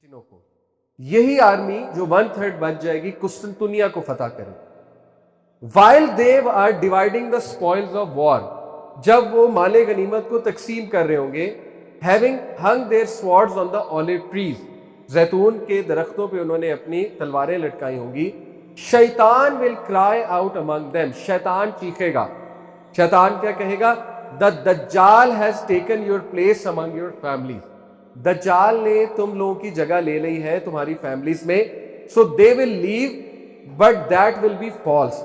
فلسطینوں کو، یہی آرمی جو 1/3 بچ جائے گی قسطنطنیہ کو فتح کرے. while they are dividing the spoils of war, جب وہ مال غنیمت کو تقسیم کر رہے ہوں گے, having hung their swords on the olive trees, زیتون کے درختوں پہ انہوں نے اپنی تلواریں لٹکائی ہوں گی, شیطان will cry out among them, شیطان چیخے گا. شیطان کیا کہے گا؟ the dajjal has taken your place among your families, دجال نے تم لوگوں کی جگہ لے لی ہے تمہاری فیملیز میں. so they will leave but that will be false,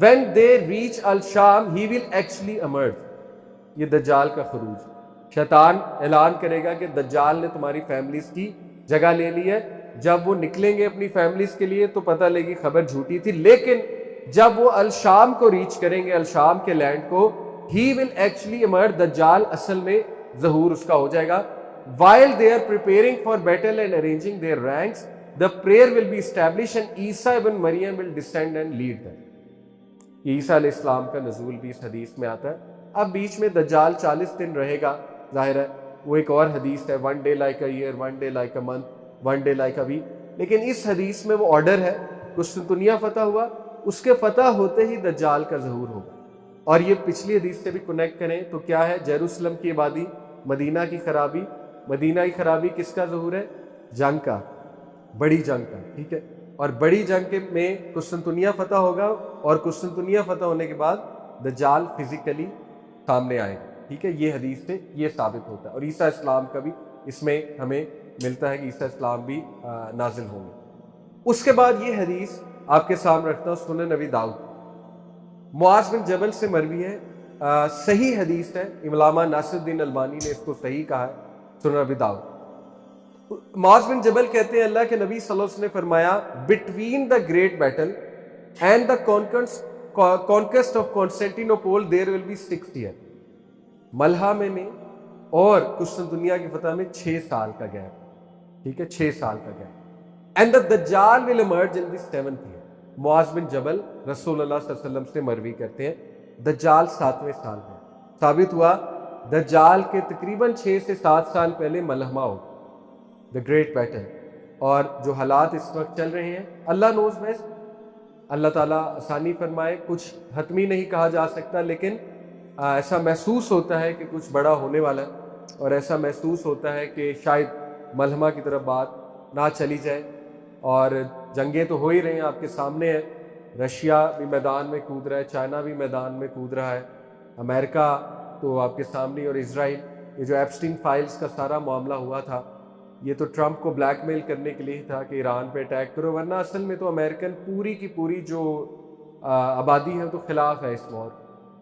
when they reach al-Sham he will actually emerge. یہ دجال کا خروج, شیطان اعلان کرے گا کہ دجال نے تمہاری فیملیز کی جگہ لے لی ہے. جب وہ نکلیں گے اپنی فیملیز کے لیے تو پتہ لگے خبر جھوٹی تھی, لیکن جب وہ الشام کو ریچ کریں گے, الشام کے لینڈ کو, he will actually emerge, دجال اصل میں ظہور اس کا ہو جائے گا. while they are preparing for battle and arranging their ranks, the prayer will be established and Isa ibn Maryam will descend and lead them. عیسیٰ علیہ السلام کا نزول بھی اس حدیث میں آتا ہے. اب بیچ میں دجال 40 دن رہے گا, ظاہر ہے وہ ایک اور حدیث ہے, 1 day like a year, 1 day like a month, 1 day like a week. لیکن اس حدیث میں وہ آرڈر ہے, قسطنطنیہ فتح ہوا, اس کے فتح ہوتے ہی دجال کا ظہور ہوگا. اور یہ پچھلی حدیث سے بھی کنیکٹ کریں تو کیا ہے؟ یروشلم کی آبادی, مدینہ کی خرابی. مدینہ کی خرابی کس کا ظہور ہے؟ جنگ کا, بڑی جنگ کا, ٹھیک ہے. اور بڑی جنگ میں قسطنطنیہ فتح ہوگا, اور قسطنطنیہ فتح ہونے کے بعد دجال فزیکلی سامنے آئے گا, ٹھیک ہے. یہ حدیث سے یہ ثابت ہوتا ہے. اور عیسیٰ اسلام کا بھی اس میں ہمیں ملتا ہے کہ عیسیٰ اسلام بھی نازل ہوں گے. اس کے بعد یہ حدیث آپ کے سامنے رکھتا ہوں, سنن نبی داؤد, معاذ بن جبل سے مروی ہے, صحیح حدیث ہے. علامہ ناصر الدین البانی نے اس کو صحیح کہا ہے, سنن نبی داؤد. معاذ بن جبل کہتے ہیں اللہ کے نبی صلی اللہ علیہ وسلم نے فرمایا, between the great battle and the conquest of Constantinople there will be 6 years. ملحمے میں اور قسطنطنیہ کی فتح میں 6 سال کا گیپ, ٹھیک ہے, 6 سال کا گیپ. اینڈ دا دجال will emerge in the 7th year. معاذ بن جبل رسول اللہ صلی اللہ علیہ وسلم سے مروی کرتے ہیں, دجال 7ویں سال میں. ثابت ہوا دجال کے تقریباً 6 سے 7 سال پہلے ملحمہ ہو, دا گریٹ بیٹل. اور جو حالات اس وقت چل رہے ہیں, اللہ نوز بیسٹ, اللہ تعالیٰ آسانی فرمائے. کچھ حتمی نہیں کہا جا سکتا, لیکن ایسا محسوس ہوتا ہے کہ کچھ بڑا ہونے والا ہے, اور ایسا محسوس ہوتا ہے کہ شاید ملحمہ کی طرف بات نہ چلی جائے. اور جنگیں تو ہو ہی رہی ہیں, آپ کے سامنے ہے. رشیا بھی میدان میں کود رہا ہے, چائنا بھی میدان میں کود رہا ہے, امریکہ تو آپ کے سامنے, اور اسرائیل. یہ جو ایپسٹین فائلز کا سارا معاملہ ہوا تھا, یہ تو ٹرمپ کو بلیک میل کرنے کے لیے تھا کہ ایران پہ اٹیک کرو, ورنہ اصل میں تو امریکن پوری کی پوری جو آبادی ہے تو خلاف ہے اس وار.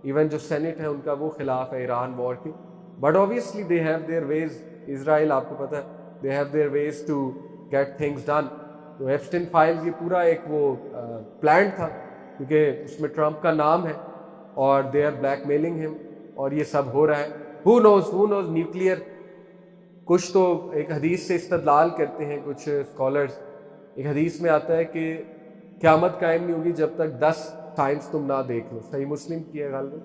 ایون جو سینٹ ہے ان کا وہ خلاف ہے ایران وار کی. But obviously they have their ways, Israel آپ کو پتہ ہے, they have their ways to get things done. تو ایپسٹین فائلز یہ پورا ایک وہ پلان تھا, کیونکہ اس میں ٹرمپ کا نام ہے, اور دے آر بلیک میلنگ ہم, اور یہ سب ہو رہا ہے. ہو نوز نیوکلیئر. کچھ تو ایک حدیث سے استدلال کرتے ہیں کچھ اسکالرز. ایک حدیث میں آتا ہے کہ قیامت قائم نہیں ہوگی جب تک 10 سائنس تم نہ دیکھ لو. صحیح مسلم کی ہے غالباً.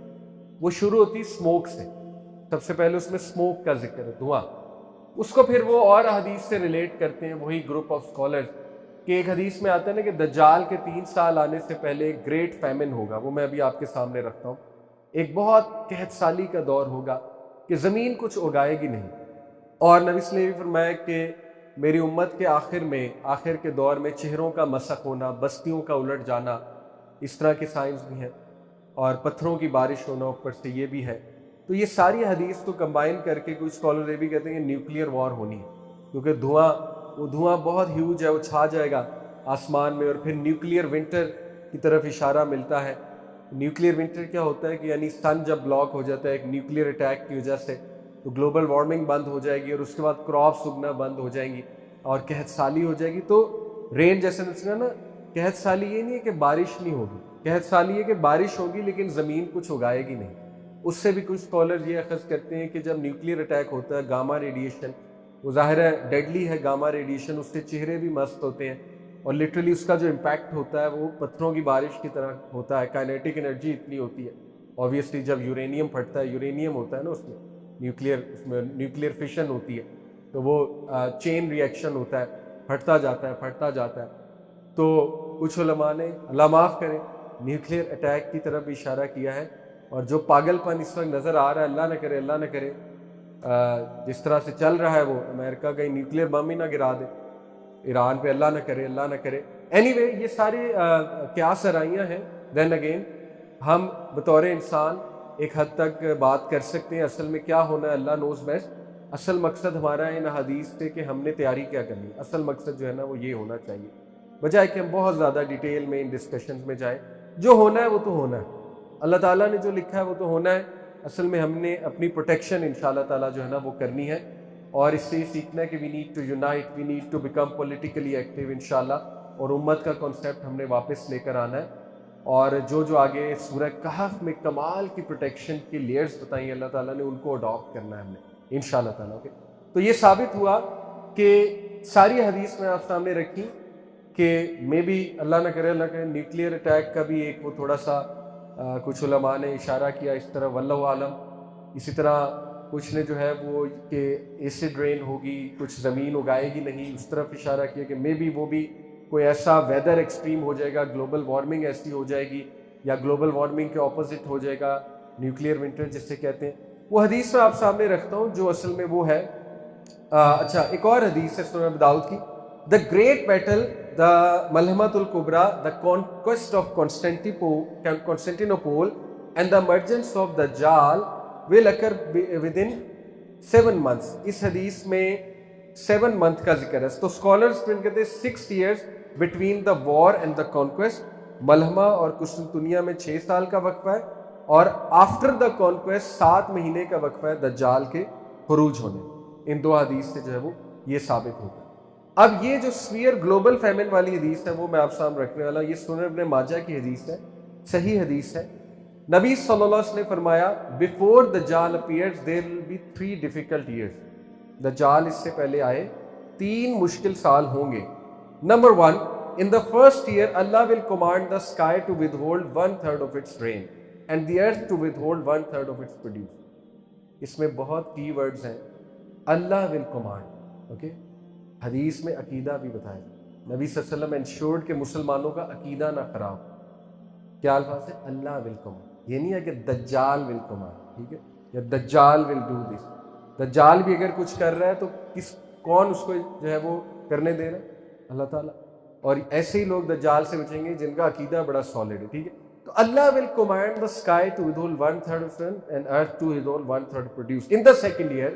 وہ شروع ہوتی اسموک سے, سب سے پہلے اس میں اسموک کا ذکر ہے, دھواں. اس کو پھر وہ اور حدیث سے ریلیٹ کرتے ہیں, وہی گروپ آف اسکالرز, کہ ایک حدیث میں آتا ہے نا کہ دجال کے 3 سال آنے سے پہلے ایک گریٹ فیمن ہوگا. وہ میں ابھی آپ کے سامنے رکھتا ہوں. ایک بہت قحط سالی کا دور ہوگا کہ زمین کچھ اگائے گی نہیں. اور نبی صلی اللہ علیہ وسلم نے فرمایا کہ میری امت کے آخر کے دور میں چہروں کا مسخ ہونا, بستیوں کا الٹ جانا, اس طرح کے سائنس بھی ہیں, اور پتھروں کی بارش ہونا اوپر سے, یہ بھی ہے. تو یہ ساری حدیث کو کمبائن کر کے کچھ اسکالر یہ بھی کہتے ہیں کہ نیوکلیئر وار ہونی ہے, کیونکہ دھواں بہت ہیوج ہے, وہ چھا جائے گا آسمان میں. اور پھر نیوکلیئر ونٹر کی طرف اشارہ ملتا ہے. نیوکلیئر ونٹر کیا ہوتا ہے کہ یعنی سن جب بلاک ہو جاتا ہے ایک نیوکلیئر اٹیک کی وجہ سے, تو گلوبل وارمنگ بند ہو جائے گی, اور اس کے بعد کراپس اگنا بند ہو جائیں گی, اور قحط سالی ہو جائے گی. تو رین جیسے نسنا نا, قحط سالی یہ نہیں ہے کہ بارش نہیں ہوگی, قحط سالی یہ کہ بارش ہوگی لیکن زمین کچھ اگائے گی نہیں. اس سے بھی کچھ اسکالر یہ اخذ کرتے ہیں کہ جب نیوکلیئر اٹیک ہوتا ہے, گاما ریڈیشن, وہ ظاہر ہے ڈیڈلی ہے گاما ریڈیشن, اس سے چہرے بھی مست ہوتے ہیں, اور لٹرلی اس کا جو امپیکٹ ہوتا ہے وہ پتھروں کی بارش کی طرح ہوتا ہے. کائنیٹک انرجی اتنی ہوتی ہے. اوبیسلی جب یورینیم پھٹتا ہے, یورینیم ہوتا ہے نا اس میں نیوکلیئر فشن ہوتی ہے, تو وہ چین ریئیکشن ہوتا ہے, پھٹتا جاتا ہے. تو کچھ علماء نے اللہ معاف کرے نیوکلیئر اٹیک کی طرف بھی اشارہ کیا ہے, اور جو پاگل پن اس وقت نظر آ رہا ہے, اللہ نہ کرے جس طرح سے چل رہا ہے وہ امریکہ کہیں نیوکلیئر بم ہی نہ گرا دے ایران پہ, اللہ نہ کرے. اینی وے یہ ساری کیا سرائیاں ہیں. دین اگین ہم بطور انسان ایک حد تک بات کر سکتے ہیں, اصل میں کیا ہونا ہے اللہ نوز بیسٹ. اصل مقصد ہمارا ان حدیث سے کہ ہم نے تیاری کیا کرنی, اصل مقصد جو ہے نا وہ یہ ہونا چاہیے, بجائے کہ ہم بہت زیادہ ڈیٹیل میں ان ڈسکشنز میں جائیں. جو ہونا ہے وہ تو ہونا ہے, اللہ تعالیٰ نے جو لکھا ہے وہ تو ہونا ہے. اصل میں ہم نے اپنی پروٹیکشن انشاءاللہ تعالیٰ جو ہے نا وہ کرنی ہے, اور اس سے یہ سیکھنا ہے کہ we need to unite, we need to become politically active انشاءاللہ, اور امت کا کنسیپٹ ہم نے واپس لے کر آنا ہے. اور جو آگے سورہ کہف میں کمال کی پروٹیکشن کی لیئرز بتائیں اللہ تعالیٰ نے, ان کو اڈاپٹ کرنا ہے ہم نے انشاءاللہ تعالیٰ. تو یہ ثابت ہوا کہ ساری حدیث میں آپ سامنے رکھی کہ مے بی اللہ نہ کرے نیوکلیئر اٹیک کا بھی ایک وہ تھوڑا سا کچھ علماء نے اشارہ کیا اس طرح, واللہ عالم. اسی طرح کچھ نے جو ہے وہ کہ ایسڈ رین ہوگی, کچھ زمین اگائے گی نہیں, اس طرف اشارہ کیا کہ مے بی وہ بھی کوئی ایسا ویدر ایکسٹریم ہو جائے گا, گلوبل وارمنگ ایسی ہو جائے گی, یا گلوبل وارمنگ کے اپوزٹ ہو جائے گا نیوکلیئر ونٹر جس سے کہتے ہیں. وہ حدیث میں آپ سامنے رکھتا ہوں جو اصل میں وہ ہے. اچھا ایک اور حدیث ہے سنن ابی داؤد کی, دا گریٹ بیٹل, دا ملحمۃ الکبریٰ, the conquest of Constantinople and the emergence of دجال will occur within 7 months. اس حدیث میں 7 month کا ذکر ہے. تو اسکالرس کہتے ہیں 6 years between the war and the conquest. ملحمہ اور قسطنطنیہ میں 6 سال کا وقفہ ہے, اور آفٹر دا کانکویسٹ 7 مہینے کا وقفہ ہے دجال کے خروج ہونے. ان دو حدیث سے جو ہے وہ یہ ثابت ہوتا ہے. اب یہ جو سویئر گلوبل فیمن والی حدیث ہے وہ میں آپ سامنے رکھنے والا, یہ سنن ابن ماجہ کی حدیث ہے, صحیح حدیث ہے. نبی صلی اللہ علیہ وسلم نے فرمایا بفور دجال appears there will be 3 difficult years. دجال اس سے پہلے آئے 3 مشکل سال ہوں گے. Number 1, in the first year Allah will command the sky to withhold 1/3 of its rain and the earth to withhold 1/3 of its produce. اس میں بہت کی ورڈز ہیں. اللہ ول command, اوکے. حدیث میں عقیدہ بھی بتایا, نبی صلی اللہ علیہ وسلم انشورڈ کہ مسلمانوں کا عقیدہ نہ خراب. کیا الفاظ ہے؟ اللہ ول command. یہ نہیں ہے کہ دجال ول command, ٹھیک ہے, یا دجال ول ڈو دس. دجال بھی اگر کچھ کر رہا ہے تو کون اس کو جو ہے وہ کرنے دے رہا ہے؟ اللہ تعالیٰ. اور ایسے ہی لوگ دجال سے بچیں گے جن کا عقیدہ بڑا سالڈ ہے, ٹھیک ہے. تو اللہ ول command the sky to withhold 1/3 of rain and earth to withhold 1/3 produce. In the second year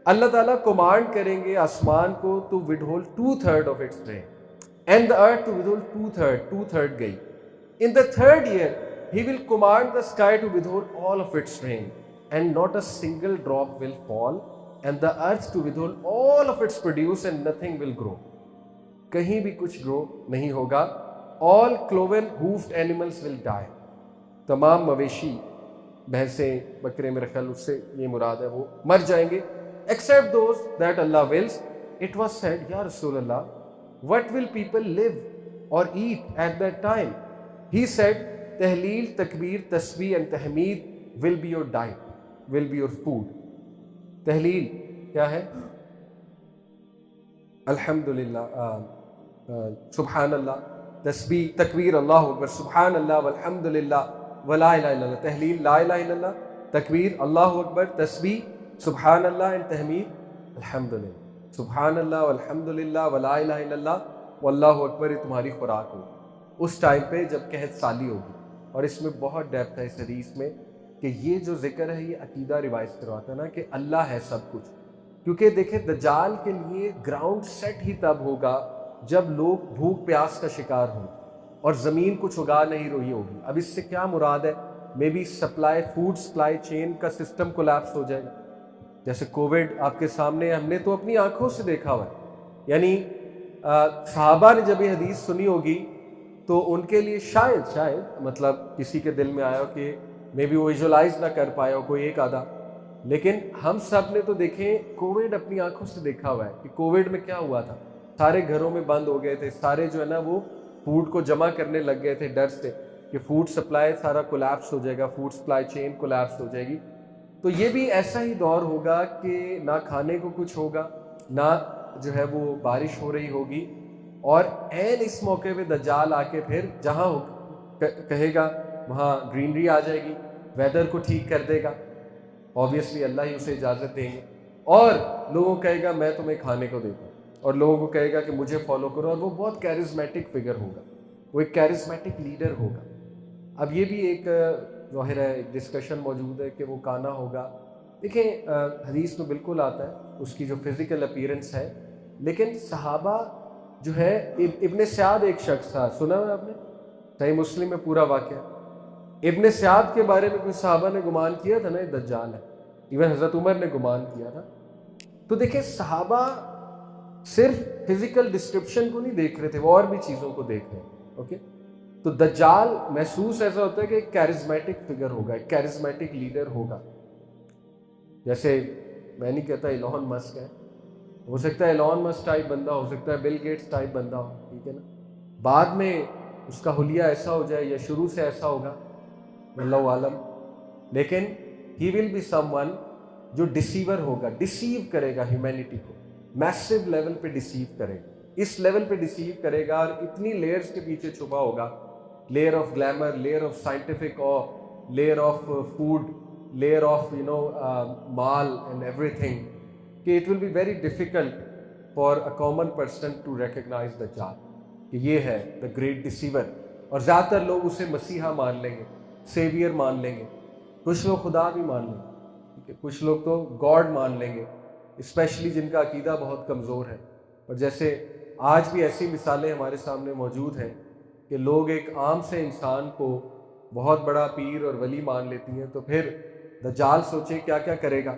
اللہ تعالیٰ command کریں گے آسمان کو to withhold 2/3 of its rain and the earth to withhold 2/3 گئی. In the third year He will command the sky to withhold all of its rain and not a single drop will fall, and the earth to withhold all of its produce and nothing will grow. کہیں بھی کچھ گرو نہیں ہوگا. All cloven hoofed animals will die. تمام مویشی, بھینسیں, بکرے, میرے خیال اس سے یہ مراد ہے, وہ مر جائیں گے. Except those that Allah wills. It was said, Ya Rasulullah, what will people live or eat at that time? He said, تحلیل, تکبیر, تسبیح and Tahmeed will be your diet, will be your food. تحلیل کیا ہے؟ الحمدللہ, سبحان اللہ, تسبیح, تکبیر, اللہ اکبر, سبحان اللہ والحمدللہ ولا الہ الا اللہ. تحلیل لا الہ الا اللہ, تکبیر اللہ اکبر, تسبیح سبحان اللہ and تحمید الحمدللہ. سبحان اللہ والحمدللہ ولا الہ الا اللہ واللہ اکبر, یہ تمہاری خوراک ہوگی اس ٹائم پہ جب قحط سالی ہوگی. اور اس میں بہت ڈیپتھ ہے اس حدیث میں کہ یہ جو ذکر ہے یہ عقیدہ روایت کرواتا ہے نا کہ اللہ ہے سب کچھ. کیونکہ دیکھیں دجال کے لیے گراؤنڈ سیٹ ہی تب ہوگا جب لوگ بھوک پیاس کا شکار ہوں اور زمین کچھ اگا نہیں رہی ہوگی. اب اس سے کیا مراد ہے؟ Maybe supply, food supply chain کا سسٹم کولیپس ہو جائے گا. جیسے کووڈ آپ کے سامنے, ہم نے تو اپنی آنکھوں سے دیکھا ہوا ہے. یعنی صحابہ نے جب یہ حدیث سنی ہوگی تو ان کے لیے شاید مطلب کسی کے دل میں آیا کہ مے بی وہ ویژولائز نہ کر پایا ہو کوئی ایک آدھا, لیکن ہم سب نے تو دیکھیں کووڈ اپنی آنکھوں سے دیکھا ہوا ہے کہ کووڈ میں کیا ہوا تھا. سارے گھروں میں بند ہو گئے تھے, سارے جو ہے نا وہ فوڈ کو جمع کرنے لگ گئے تھے ڈر سے کہ فوڈ سپلائی سارا کولیپس ہو جائے گا, فوڈ سپلائی چین کولیپس ہو جائے گی. تو یہ بھی ایسا ہی دور ہوگا کہ نہ کھانے کو کچھ ہوگا, نہ جو ہے وہ بارش ہو رہی ہوگی اور عین اس موقع پہ دجال آ کے پھر جہاں کہے گا وہاں گرینری آ جائے گی، ویدر کو ٹھیک کر دے گا، آبویسلی اللہ ہی اسے اجازت دیں گے، اور لوگوں کو کہے گا میں تمہیں کھانے کو دیتا ہوں، اور لوگوں کو کہے گا کہ مجھے فالو کرو، اور وہ بہت کیرزمیٹک فگر ہوگا، وہ ایک کیرزمیٹک لیڈر ہوگا۔ اب یہ بھی ایک ظاہر ہے ایک ڈسکشن موجود ہے کہ وہ کانا ہوگا۔ دیکھیں حدیث میں بالکل آتا ہے اس کی جو فزیکل اپیرنس ہے، لیکن صحابہ جو ہے ابن سعد ایک شخص تھا، سنا ہے آپ نے؟ صحیح مسلم میں پورا واقعہ۔ ابن سعد کے بارے میں کوئی صحابہ نے گمان کیا تھا نا یہ دجال ہے، ایون حضرت عمر نے گمان کیا تھا۔ تو دیکھیں صحابہ صرف فزیکل ڈسکرپشن کو نہیں دیکھ رہے تھے، وہ اور بھی چیزوں کو دیکھ رہے ہیں، اوکے؟ تو دجال محسوس ایسا ہوتا ہے کہ ایک کیرزمیٹک فگر ہوگا، ایک کیرزمیٹک لیڈر ہوگا۔ جیسے میں نہیں کہتا ایلون مسک ہے، ہو سکتا ہے ایلون مسک ٹائپ بندہ، ہو سکتا ہے بل گیٹس ٹائپ بندہ ہو، ٹھیک ہے نا؟ بعد میں اس کا حلیہ ایسا ہو جائے یا شروع سے ایسا ہوگا، اللہ عالم، لیکن ہی ول بی سم ون جو ڈسیور ہوگا، ڈسیو کرے گا ہیومینٹی کو، میسو لیول پہ ڈسیو کرے گا، اس لیول پہ ڈسیو کرے گا، اور اتنی لیئرز کے پیچھے چھپا ہوگا، layer of glamour, layer of scientific uh, layer of food, layer of mall and ایوری تھنگ، کہ it will be very difficult for a common person to recognise دجال کہ یہ ہے دا گریٹ ڈسیور، اور زیادہ تر لوگ اسے مسیحا مان لیں گے، سیویئر مان لیں گے، کچھ لوگ خدا بھی مان لیں گے، ٹھیک ہے، کچھ لوگ تو گاڈ مان لیں گے، اسپیشلی جن کا عقیدہ بہت کمزور ہے۔ اور جیسے آج بھی ایسی مثالیں ہمارے سامنے موجود ہیں کہ لوگ ایک عام سے انسان کو بہت بڑا پیر اور ولی مان لیتی ہیں، تو پھر دجال سوچیں کیا کیا کرے گا۔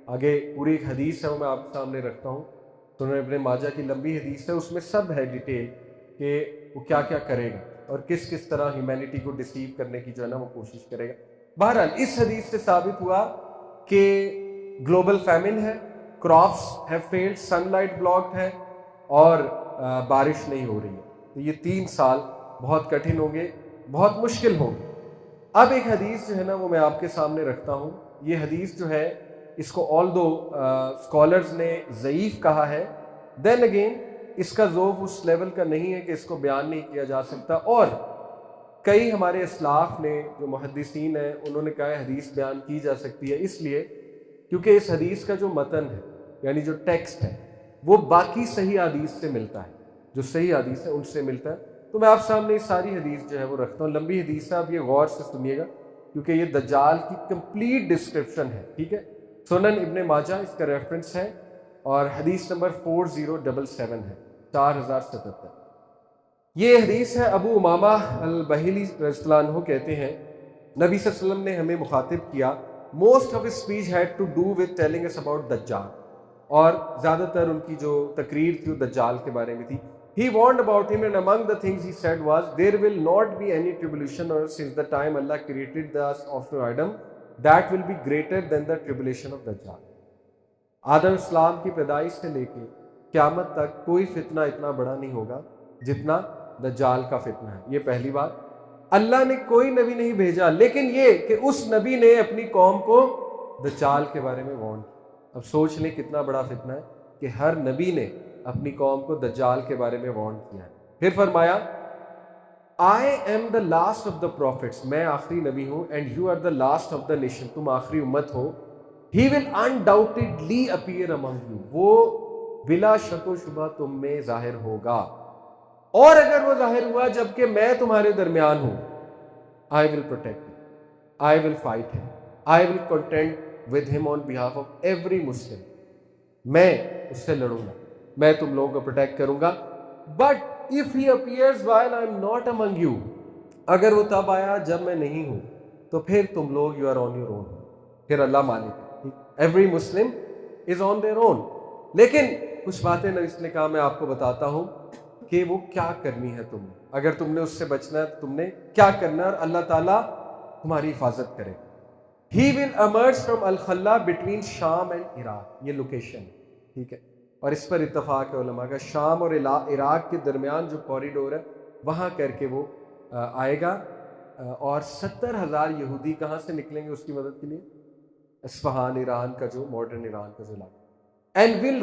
آگے پوری ایک حدیث ہے، وہ میں آپ کے سامنے رکھتا ہوں، سنن ابن ماجہ کی لمبی حدیث ہے، اس میں سب ہے ڈیٹیل کہ وہ کیا کیا کرے گا اور کس کس طرح ہیومینٹی کو ڈسیو کرنے کی جو ہے نا وہ کوشش کرے گا۔ بہرحال اس حدیث سے ثابت ہوا کہ گلوبل فیمن ہے، crops have failed, sunlight blocked ہے، اور بارش نہیں ہو رہی ہے۔ تو یہ 3 سال بہت کٹھن ہوں گے، بہت مشکل ہوں گے۔ اب ایک حدیث جو ہے نا وہ میں آپ کے سامنے رکھتا ہوں۔ یہ حدیث جو ہے اس کو آلدو اسکالرز نے ضعیف کہا ہے، دین اگین اس کا ذوف اس لیول کا نہیں ہے کہ اس کو بیان نہیں کیا جا سکتا، اور کئی ہمارے اسلاف نے جو محدثین ہیں انہوں نے کہا ہے حدیث بیان کی جا سکتی ہے، اس لیے کیونکہ اس حدیث کا جو متن ہے یعنی جو ٹیکسٹ ہے وہ باقی صحیح حدیث سے ملتا ہے، جو صحیح حدیث ہے ان سے ملتا ہے۔ تو میں آپ سامنے ساری حدیث جو ہے وہ رکھتا ہوں، لمبی حدیث ہے، آپ یہ غور سے سنیے گا کیونکہ یہ دجال کی کمپلیٹ ڈسکرپشن ہے، ٹھیک ہے؟ سنن ابن ماجہ اس کا ریفرنس ہے، اور حدیث نمبر 4077 ہے، 4077۔ یہ حدیث ہے، ابو امامہ البہیلی رضی اللہ عنہ کہتے ہیں نبی صلی اللہ علیہ وسلم نے ہمیں مخاطب کیا، most of his speech had to do with telling us about دجال، اور زیادہ تر ان کی جو تقریر تھی وہ دجال کے بارے میں تھی۔ He warned about him, and among the things he said was, there will not be any tribulation or since the time Allah created the of Adam that will be greater than the tribulation of Dajjal۔ آدم اسلام کی پیدائش سے لے کے قیامت تک کوئی فتنہ اتنا بڑا نہیں ہوگا جتنا دجال کا فتنہ ہے۔ یہ پہلی بات، اللہ نے کوئی نبی نہیں بھیجا، لیکن یہ کہ اس نبی نے اپنی قوم کو دجال کے بارے میں وارن کیا۔ اب سوچ لیں کتنا بڑا فتنہ ہے کہ ہر نبی نے اپنی قوم کو دجال کے بارے میں وارن کیا ہے۔ پھر فرمایا I am the last of the prophets، میں آخری نبی ہوں، and you are the last of the nation، تم آخری امت ہو۔ He will undoubtedly appear among you، وہ بلا شک و شبہ تم میں ظاہر ہوگا، اور اگر وہ ظاہر ہوا جبکہ میں تمہارے درمیان ہوں، I will protect him، I will fight him، I will contend with him on behalf of every Muslim، میں اس سے لڑوں گا، میں تم لوگوں کو پروٹیکٹ کروں گا۔ But if he appears while I am not among you, اگر وہ تب آیا جب میں نہیں ہوں تو پھر تم لوگ you are on your own, پھر اللہ مالک ہے، every Muslim is on their own. لیکن کچھ باتیں اس نے کہا میں آپ کو بتاتا ہوں کہ وہ کیا کرنی ہے تم نے، اگر تم نے اس سے بچنا ہے تم نے کیا کرنا ہے، اور اللہ تعالیٰ تمہاری حفاظت کرے۔ He will emerge from الخلا between شام اینڈ عراق، یہ لوکیشن ہے، ٹھیک ہے؟ اور اس پر اتفاق ہے علماء کا، شام اور عراق کے درمیان جو کوریڈور ہے وہاں کر کے وہ آئے گا، اور 70,000 یہودی کہاں سے نکلیں گے اس کی مدد کے لیے؟ اصفہان، ایران کا جو ماڈرن ایران کا جو علاقہ، and will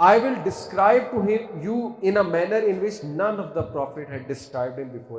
I will describe to you in a manner in which none of the prophet had described him before.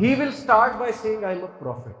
He will start by saying I am a prophet.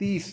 30।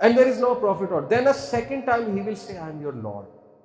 And there is no prophet or then a second time he will say I am your Lord.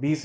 20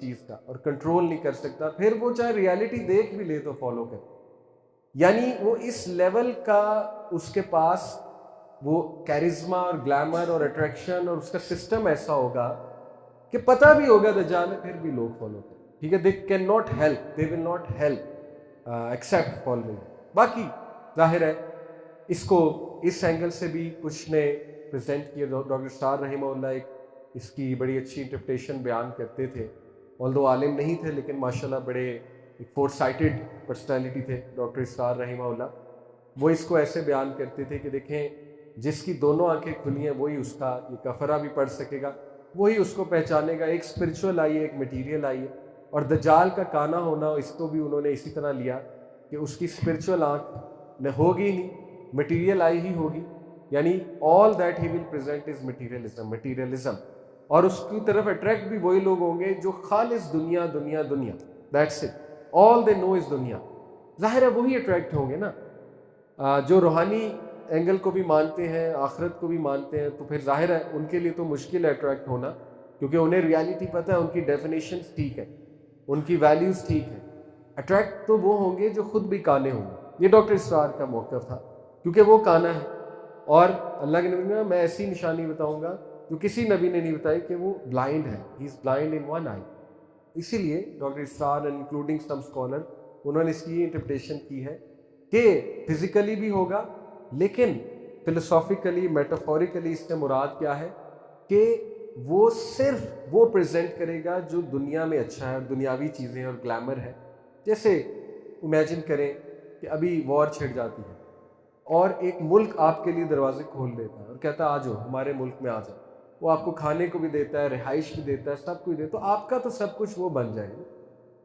چیز کا اور control نہیں کر سکتا، پھر وہ چاہے reality دیکھ بھی لے تو فالو کرے، یعنی وہ اس لیول کا اس کے پاس وہ کیرزما اور گلیمر اور اٹریکشن اور اس کا سسٹم ایسا ہوگا کہ پتہ بھی ہوگا دجال ہے پھر بھی لوگ فالو کریں. ٹھیک ہے، they can not help, they will not help accept following. باقی ظاہر ہے اس کو اس اینگل سے بھی کچھ نے پریزنٹ کیا. ڈاکٹر اسرار رحمہ اللہ ایک اس کی بڑی اچھی انٹرپریٹیشن بیان کرتے تھے، although عالم نہیں تھے لیکن ماشاءاللہ بڑے ایک فور سائٹڈ پرسنالٹی تھے ڈاکٹر اسرار رحمہ اللہ. وہ اس کو ایسے بیان کرتے تھے کہ دیکھیں جس کی دونوں آنکھیں کھلی ہیں وہی اس کا یہ کفرہ بھی پڑھ سکے گا، وہی اس کو پہچانے گا. ایک اسپرچول آئی ہے، ایک مٹیریل آئی ہے، اور دجال کا کانا ہونا اس کو بھی انہوں نے اسی طرح لیا کہ اس کی اسپرچول آنکھ نہ ہوگی نہیں، مٹیریل آئی ہی ہوگی، یعنی all that he will present is materialism. اور اس کی طرف اٹریکٹ بھی وہی لوگ ہوں گے جو خالص دنیا دنیا دنیا، دیٹس اٹ، آل دے نو از دنیا. ظاہر ہے وہی اٹریکٹ ہوں گے نا جو روحانی اینگل کو بھی مانتے ہیں، آخرت کو بھی مانتے ہیں. تو پھر ظاہر ہے ان کے لیے تو مشکل ہے اٹریکٹ ہونا، کیونکہ انہیں ریالٹی پتہ ہے، ان کی ڈیفینیشنز ٹھیک ہے، ان کی ویلیوز ٹھیک ہے. اٹریکٹ تو وہ ہوں گے جو خود بھی کانے ہوں گے. یہ ڈاکٹر اسرار کا موقف تھا کیونکہ وہ کانا ہے. اور اللہ کے نبی نے، میں ایسی نشانی بتاؤں گا جو کسی نبی نے نہیں بتائی، کہ وہ بلائنڈ ہے، ہی از بلائنڈ ان ون آئی. اسی لیے ڈاکٹر اسرار انکلوڈنگ سم اسکالر انہوں نے اس کی انٹرپریٹیشن کی ہے کہ فزیکلی بھی ہوگا، لیکن فلسافیکلی میٹافوریکلی اس سے مراد کیا ہے کہ وہ صرف وہ پریزنٹ کرے گا جو دنیا میں اچھا ہے اور دنیاوی چیزیں اور گلیمر ہے. جیسے امیجن کریں کہ ابھی وار چھڑ جاتی ہے اور ایک ملک آپ کے لیے دروازے کھول دیتا ہے اور کہتا ہے آ جاؤ ہمارے ملک میں آ جاؤ. وہ آپ کو کھانے کو بھی دیتا ہے، رہائش بھی دیتا ہے، سب کچھ دیتا ہے. تو آپ کا تو سب کچھ وہ بن جائے گا،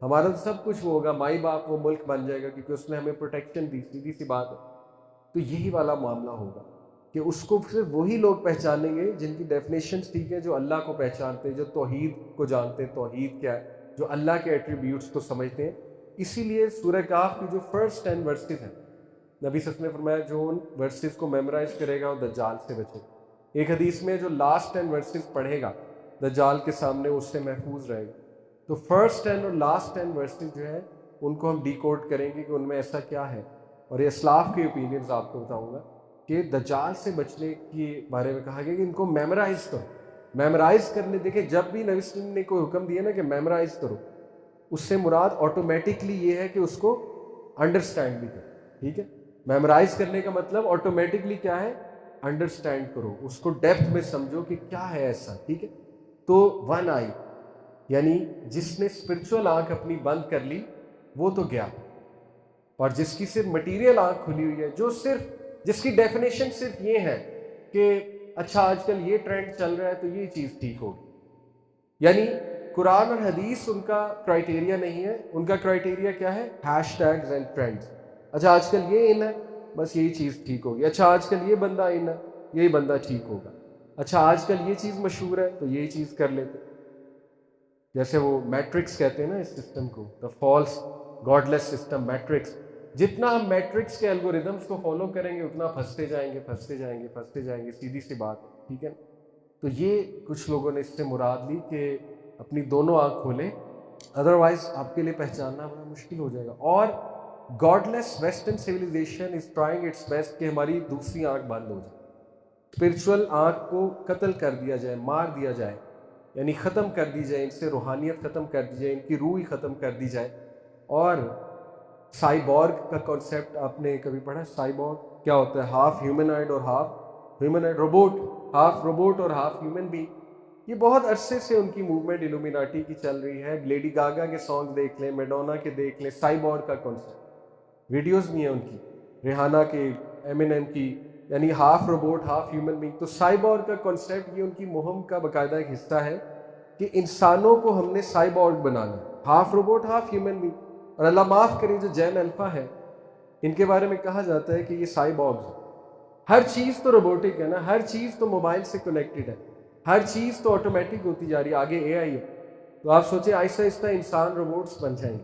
ہمارا تو سب کچھ وہ ہوگا، مائی باپ وہ ملک بن جائے گا کیونکہ اس نے ہمیں پروٹیکشن دی. سیدھی سی بات ہے. تو یہی والا معاملہ ہوگا کہ اس کو صرف وہی لوگ پہچانیں گے جن کی ڈیفینیشنز ٹھیک ہے، جو اللہ کو پہچانتے ہیں، جو توحید کو جانتے ہیں، توحید کیا ہے، جو اللہ کے ایٹریبیوٹس کو سمجھتے ہیں. اسی لیے سورہ کہف کی جو فرسٹ 10 ورسز ہیں، نبی صلی اللہ علیہ وسلم نے فرمایا جو ان ورسز کو میمورائز کرے گا وہ دجال سے بچے گا. ایک حدیث میں جو لاسٹ 10 ورسز پڑھے گا دجال کے سامنے اس سے محفوظ رہے گا. تو فرسٹ 10 اور لاسٹ 10 ورسز جو ہے ان کو ہم ڈیکوڈ کریں گے کہ ان میں ایسا کیا ہے. اور یہ اسلاف کے اوپینینز آپ کو بتاؤں گا کہ دجال سے بچنے کے بارے میں کہا گیا کہ ان کو میمورائز کرو. میمورائز کرنے، دیکھیں جب بھی نبی صلی اللہ علیہ وسلم نے کوئی حکم دیا نا کہ میمورائز کرو، اس سے مراد آٹومیٹکلی یہ ہے کہ اس کو انڈرسٹینڈ بھی کرو. ٹھیک ہے، میمورائز کرنے کا مطلب آٹومیٹکلی کیا ہے، انڈرسٹینڈ کرو، اس کو ڈیپتھ میں سمجھو کہ کیا ہے ایسا. ٹھیک ہے، تو ون آئی یعنی جس نے اسپرچول آنکھ اپنی بند کر لی وہ تو گیا، اور جس کی صرف مٹیریل آنکھ کھلی ہوئی ہے، جو صرف جس کی ڈیفینیشن صرف یہ ہے کہ اچھا آج کل یہ ٹرینڈ چل رہا ہے تو یہ چیز ٹھیک ہوگی. یعنی قرآن اور حدیث ان کا کرائٹیریا نہیں ہے. ان کا کرائٹیریا کیا ہے، ہیش ٹیگز اینڈ ٹرینڈز. اچھا آج کل یہ ان ہے، بس یہی چیز ٹھیک ہوگی. اچھا آج کل یہ بندہ ان ہے، یہی بندہ ٹھیک ہوگا. اچھا آج کل یہ چیز مشہور ہے تو یہی چیز کر لیتے. جیسے وہ میٹرکس کہتے ہیں نا اس سسٹم کو، the false God less system matrix. جتنا ہم میٹرکس کے الگوریدمس کو فالو کریں گے اتنا پھنستے جائیں گے، پھنستے جائیں گے، پھنستے جائیں گے. سیدھی سی بات ہے. ٹھیک ہے، تو یہ کچھ لوگوں نے اس سے مراد لی کہ اپنی دونوں آنکھ کھولیں، ادروائز آپ کے لیے پہچاننا بڑا مشکل ہو جائے گا. اور godless western civilization is trying its best کہ ہماری دوسری آنکھ بند ہو جائے، اسپرچول آنکھ کو قتل کر دیا جائے، مار دیا جائے، یعنی ختم کر دی جائے، ان سے روحانیت ختم کر دی جائے، ان کی روح ہی ختم کر دی جائے. اور سائبورگ کا کانسیپٹ آپ نے کبھی پڑھا؟ سائبورگ کیا ہوتا ہے؟ ہاف ہیومنائڈ اور ہاف ہیومنائڈ روبوٹ، ہاف روبوٹ اور ہاف ہیومن بینگ. یہ بہت عرصے سے ان کی موومنٹ الومیناٹی کی چل رہی ہے. لیڈی گاگا کے سانگ دیکھ لیں، میڈونا کے دیکھ لیں، سائبورگ کا کانسیپٹ ویڈیوز بھی ہیں ان کی، ریحانہ کے، ایمینیم کی، یعنی half robot half human being. تو سائبورگ کا کانسیپٹ یہ ان کی مہم کا باقاعدہ ایک حصہ ہے کہ انسانوں کو ہم نے سائبورگ بنانا ہے، half robot half human being. اور اللہ معاف کرے جو جین الفا ہے ان کے بارے میں کہا جاتا ہے کہ یہ سائبورگز ہیں. ہر چیز تو روبوٹک ہے نا، ہر چیز تو موبائل سے کنیکٹڈ ہے، ہر چیز تو آٹومیٹک ہوتی جا رہی ہے، آگے اے آئی ہے. تو آپ سوچیں آہستہ آہستہ انسان روبوٹس بن جائیں گے،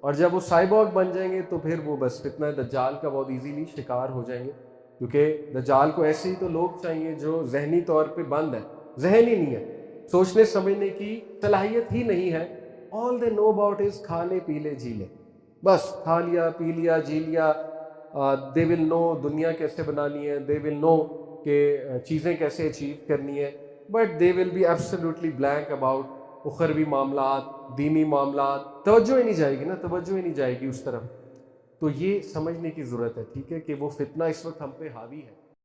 اور جب وہ سائبورگ بن جائیں گے تو پھر وہ بس فتنہ دجال کا بہت ایزیلی شکار ہو جائیں گے. کیونکہ دجال کو ایسے ہی تو لوگ چاہیے جو ذہنی طور پہ بند ہے، ذہن ہی نہیں ہے. سوچنے سمجھنے کی صلاحیت ہی نہیں ہے. آل دے نو اباؤٹ از کھا لے پی لے جی لے, بس کھا لیا پی لیا جی لیا. دے ول نو دنیا کیسے بنانی ہے, دے ول نو کہ چیزیں کیسے اچیو کرنی ہے, but they will be absolutely blank about اخروی معاملات, دینی معاملات. توجہ ہی نہیں جائے گی نا, توجہ ہی نہیں جائے گی اس طرف. تو یہ سمجھنے کی ضرورت ہے, ٹھیک ہے, کہ وہ فتنہ اس وقت ہم پہ حاوی ہے.